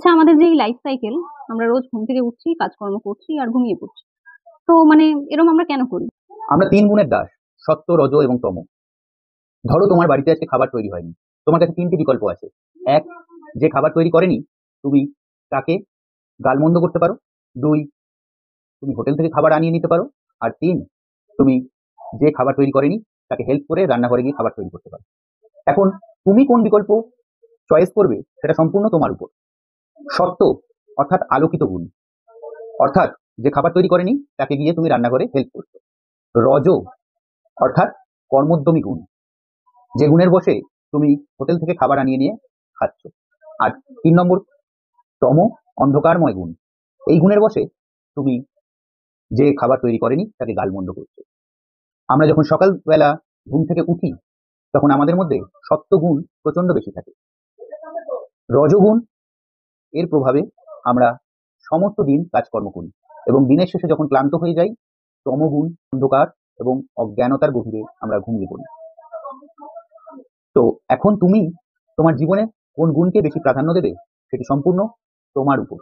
আচ্ছা, আমাদের যে এই লাইফ সাইকেল, আমরা রোজ ঘুম থেকে উঠছি, কাজকর্ম করছি আর ঘুমিয়ে পড়ছি। তো এরকম আমরা কেন করি? আমরা তিন গুণের দাস: সত্য, রজ এবং তম। ধরো তোমার বাড়িতে আজকে খাবার তৈরি হয়নি, তোমার কাছে তিনটি বিকল্প আছে। এক, যে খাবার তৈরি করেনি তুমি তাকে গালমন্দ করতে পারো। দুই, তুমি হোটেল থেকে খাবার আনিয়ে নিতে পারো। আর তিন, তুমি যে খাবার তৈরি করেনি তাকে হেল্প করে রান্নাঘরে গিয়ে খাবার তৈরি করতে পারো। এখন তুমি কোন বিকল্প চয়েস করবে সেটা সম্পূর্ণ তোমার উপর। সত্য অর্থাৎ আলোকিত গুণ, অর্থাৎ যে খাবার তৈরি করেনি তাকে গিয়ে তুমি রান্নাঘরে হেল্প করছো। রজ অর্থাৎ কর্মোদ্যমী গুণ, যে গুণের বসে তুমি হোটেল থেকে খাবার আনিয়ে নিয়ে খাচ্ছ। আর 3 নম্বর তম, অন্ধকারময় গুণ। এই গুণের বসে তুমি যে খাবার তৈরি করেনি তাকে গালমন্দ করছো। আমরা যখন সকালবেলা ঘুম থেকে উঠি তখন আমাদের মধ্যে সত্য গুণ প্রচন্ড বেশি থাকে। রজগুণ এর প্রভাবে আমরা সমস্ত দিন কাজকর্ম করি এবং দিনের শেষে যখন ক্লান্ত হয়ে যাই, তমগুণ, অন্ধকার এবং অজ্ঞানতার গভীরে আমরা ঘুমিয়ে পড়ি। তো এখন তুমি তোমার জীবনে কোন গুণকে বেশি প্রাধান্য দেবে সেটি সম্পূর্ণ তোমার উপর।